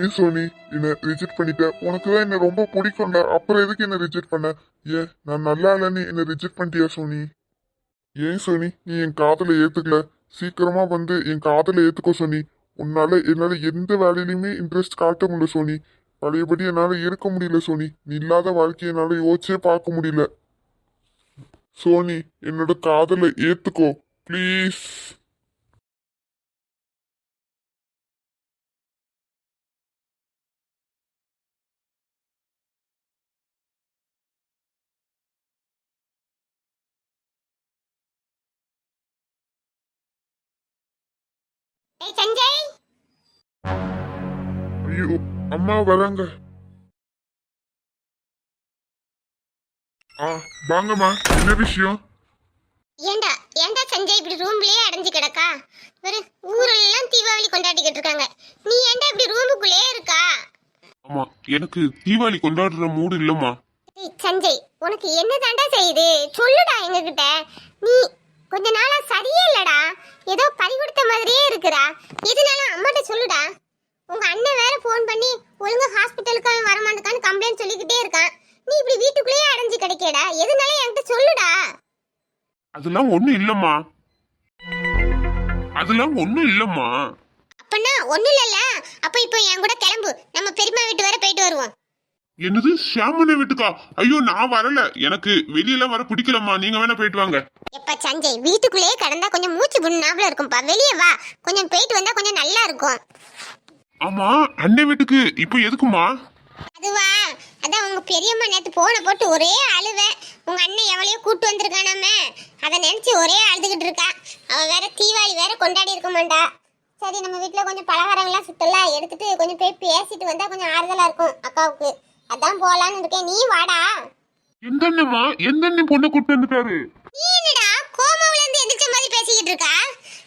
ஏன் சோனி என்ன ரிஜெக்ட் பண்ணிட்ட? உனக்குதான் என்ன ரொம்ப பிடிக்கும்ல, அப்புறம் எதுக்கு என்ன ரிஜெக்ட் பண்ண? ஏன் நான் நல்லா இல்லைன்னு என்ன ரிஜெக்ட் பண்ணிட்டியா சோனி? ஏன் சோனி நீ என் காதலை ஏத்துக்கல? சீக்கிரமா வந்து என் காதலை ஏத்துக்கோ சோனி. உன்னால என்னால எந்த வேலையிலுமே இன்ட்ரெஸ்ட் காட்ட முடியல சோனி. பழையபடி என்னால இருக்க முடியல சோனி. நீ இல்லாத வாழ்க்கையை என்னால யோசிச்சே பார்க்க முடியல சோனி. என்னோட காதலை ஏத்துக்கோ ப்ளீஸ். ஏய் சஞ்சய். ஐயோ, அம்மா வராங்க. வாங்கம்மா, என்ன விஷயம்? ஏண்டா ஏண்டா சஞ்சய் இப்படி ரூம்லயே அடைஞ்சு கிடக்கா? ஒரு ஊரெல்லாம் தீபாவளி கொண்டாடிக்கிட்டு இருக்காங்க, நீ ஏண்டா இப்படி ரூமுக்குள்ளேயே இருக்கா? ஆமா, எனக்கு தீபாவளி கொண்டாடுற மூடு இல்லம்மா. ஏய் சஞ்சய், உனக்கு என்ன தாண்டா செய்யுது? சொல்லுடா எங்ககிட்ட. நீ கொஞ்ச நாளா சரியே இல்லடா, ஏதோ பறி கொடுத்த மாதிரியே இருக்குடா. எதுனாலும் அம்மாட்ட சொல்லுடா. உங்க அண்ணன் வேற ஃபோன் பண்ணி ஒழுங்கா ஹாஸ்பிட்டலுக்கு அவன் வரமாட்டான்னு கம்ப்ளைண்ட் சொல்லிக்கிட்டே இருக்கான். நீ இப்படி வீட்டுக்குள்ளேயே அடைஞ்சு கிடைக்கடா, எதுனாலும் என்கிட்ட சொல்லுடா. அதெல்லாம் ஒண்ணும் இல்லம்மா. அதெல்லாம் ஒண்ணும் இல்லம்மா. அப்பனா ஒண்ணு இல்லல. அப்ப இப்போ என் கூட கிளம்பு, நம்ம பெரியம்மா வீட்டு வரை போயிட்டு வருவோம். என்னது, ஷாமனே வீட்டுக்கா? ஐயோ நான் வரல, எனக்கு வெளியெல்லாம் வர பிடிக்கலம்மா, நீங்க வேணா போயிட்டு வாங்க. எப்ப சஞ்சய், வீட்டுக்குள்ளேயே கடந்தா கொஞ்சம் மூச்சு புண்ணாப்ல இருக்கும்பா, வெளியே வா, கொஞ்சம் போயிட்டு வந்தா கொஞ்சம் நல்லா இருக்கும். ஆமா, அண்ணன் வீட்டுக்கு இப்போ எதுக்குமா? அதுவா, அதான் உங்க பெரியம்மா நேத்து போன போட்டு ஒரே அழுவே. உங்க அண்ணன் எவ்வளையோ கூட்டு வந்திருக்கானாமே, அதை நினைச்சு ஒரே அழுதுகிட்டு இருக்கா. அவ வேற தீபாவளி வேற கொண்டாடி இருக்க மாட்டா. சரி, நம்ம வீட்டுல கொஞ்சம் பலகாரங்கள்லாம் சுத்தலாம் எடுத்துட்டு கொஞ்சம் போய் பேசிட்டு வந்தா கொஞ்சம் ஆறுதலா இருக்கும் அக்காவுக்கு. அதான் போலான்னு இருக்கேன், நீ வாடா. எந்த அண்ணம்மா? எந்த அண்ணன் பொண்ணை கூட்டு வந்துட்டாரு? நீ என்னடா கோமாவுல இருந்து எந்திரிச்ச மாதிரி பேசிக்கிட்டு இருக்கா?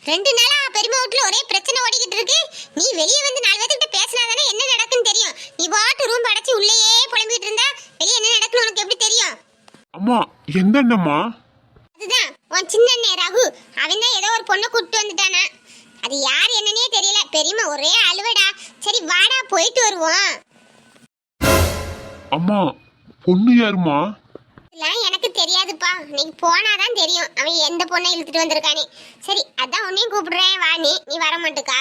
2 நாளா பெரியம்மா வீட்டுல ஒரே பிரச்சனை ஓடிக்கிட்டு இருக்கு. நீ வெளியே வந்து 4 பேர்கிட்ட பேசினாதானே என்ன நடக்குன்னு தெரியும். நீ பாட்டு ரூம் அடைச்சு உள்ளேயே புலம்பிட்டு இருந்தா வெளியே என்ன நடக்குன்னு உனக்கு எப்படி தெரியும்? அம்மா, எந்த அண்ணம்மா? அதுதான் உன் சின்ன அண்ணன் ரகு. அவன் தான் ஏதோ ஒரு பொண்ணை கூப்பிட்டு வந்துட்டானா. அது யார் என்னன்னே தெரியல. பெரியம்மா ஒரே அழுவடா. சரி வாடா போயிட்டு வருவோம். அம்மா, பொண்ணு யாருமா? இதெல்லாம் எனக்கு தெரியாதுப்பா, நீங்க போனாதான் தெரியும் அவன் எந்த பொண்ணை இழுத்துட்டு வந்திருக்கானே. சரி, அதான் உன்னையும் கூப்பிடுறேன், வா. நீ வர மாட்டுக்கா?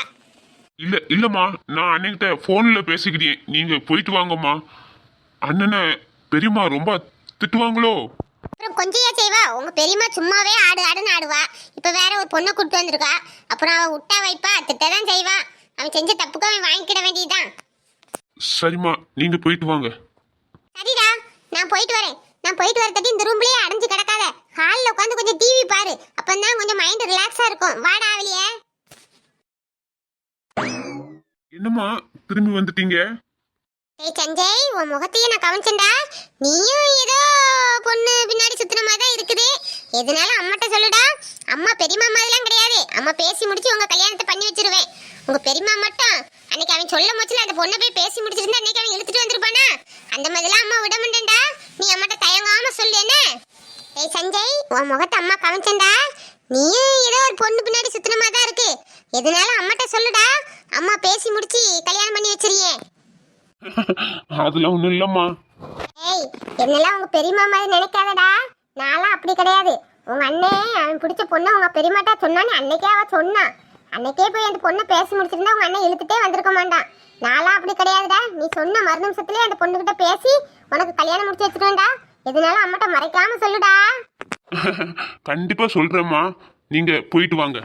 இல்ல இல்லம்மா, நான் அண்ணன்கிட்ட போன்ல பேசிக்கிட்டேன், நீங்க போயிட்டு வாங்கம்மா. அண்ணனை பெரியம்மா ரொம்ப திட்டுவாங்களோ? அப்புறம் கொஞ்சையா செய்வா. உங்க பெரியம்மா சும்மாவே ஆடு ஆடுன்னு ஆடுவா. இப்ப வேற ஒரு பொண்ணை கூப்பிட்டு வந்திருக்கா. அப்புறம் அவ விட்டா வைப்பா, திட்டதான் செய்வா. அவன் செஞ்ச தப்புக்கு அவன் வாங்கிக்கிட வேண்டியதுதான். சரிம்மா, நீங்க போயிட்டு வாங்க. சரிடா, நான் போயிட்டு வரேன். நான் போயிட்டு வரதுக்கு இந்த ரூம்லயே அடைஞ்சு கிடக்காத, ஹாலில் உட்காந்து கொஞ்சம் டிவி பாரு, அப்பதான் கொஞ்சம் மைண்ட் ரிலாக்ஸா இருக்கும். வாடா வெளியே. என்னம்மா திரும்பி வந்துட்டீங்க? ஏய் சஞ்சய், உன் முகத்தையே நான் கவனிச்சேன்டா. நீயும் ஏதோ பொண்ணு பின்னாடி சுத்தின மாதிரி தான் இருக்குது. எதுனாலும் அம்மாட்ட சொல்லுடா. அம்மா பெரியம்மா மாதிரிலாம் கிடையாது. அம்மா பேசி முடிச்சு உங்க கல்யாணத்தை பண்ணி வச்சிருவேன். உங்க பெரியம்மா மட்டும் அன்னைக்கு அவன் சொல்ல முச்சுல அந்த பொண்ணை போய் பேசி முடிச்சிருந்தா அன்னைக்கு அவன் இழுத்துட்டு வந்திருப்பானா? அந்த மாதிரிலாம் அம்மா விட மாட்டேன்டா. நீ அம்மாட்ட தயங்காம சொல்லு என்ன? ஏய் சஞ்சய், உன் முகத்தை அம்மா கவனிச்சேன்டா. நீயும் ஏதோ ஒரு பொண்ணு பின்னாடி சுத்தின மாதிரி தான் இருக்கு. எதுனாலும் அம்மாட்ட சொல்லுடா. அம்மா பேசி முடிச்சு கல்யாணம் பண்ணி வச்சிருயே. அதெல்லாம் ஒண்ணும் இல்லம்மா. ஏய், என்னெல்லாம் உங்க பெரியம்மா மாதிரி நினைக்காதடா. நான்லாம் அப்படி கிடையாது. உங்க அண்ணே அவன் பிடிச்ச பொண்ணை உங்க பெரியமாட்டா சொன்னான்னு அன்னைக்கே அவ சொன்னான். அன்னைக்கே போய் அந்த பொண்ணை பேசி முடிச்சிருந்தா உங்க அண்ணன் இழுத்துட்டே வந்திருக்க மாட்டான். நான்லாம் அப்படி கிடையாதுடா. நீ சொன்ன மறு நிமிஷத்துலயே அந்த பொண்ணுகிட்ட பேசி உனக்கு கல்யாணம் முடிச்சு வச்சிருவேன்டா. எதுனாலும் அம்மாட்ட மறைக்காம சொல்லுடா. கண்டிப்பா சொல்றேம்மா, நீங்க போயிட்டு வாங்க.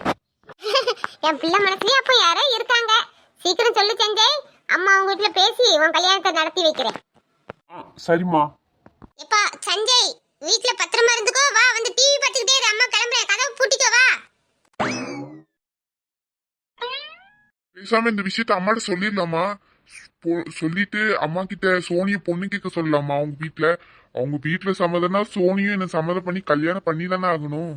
என் பிள்ளை மனசுலயே அப்போ யாரோ இருக்காங்க. சீக்கிரம் சொல்லு சஞ்சய், அம்மா உங்க வீட்டுல பேசி உன் கல்யாணத்தை நடத்தி வைக்கிறேன். சரிம்மா. எப்பா சஞ்சய், வீட்டுல பத்திரமா இருந்துக்கோ. வா, வந்து டிவி பார்த்துக்கிட்டே இரு. அம்மா கிளம்புறேன், கதவை பூட்டிக்கோ, வா. பேசாம இந்த விஷயத்த அம்மாட்ட சொல்லிடலாமா? சொல்லிட்டு அம்மா கிட்ட சோனிய பொண்ணு கேட்க சொல்லலாமா? அவங்க வீட்டுல சம்மதம்னா சோனியும் என்ன சம்மதம் பண்ணி கல்யாணம் பண்ணி தானே ஆகணும்.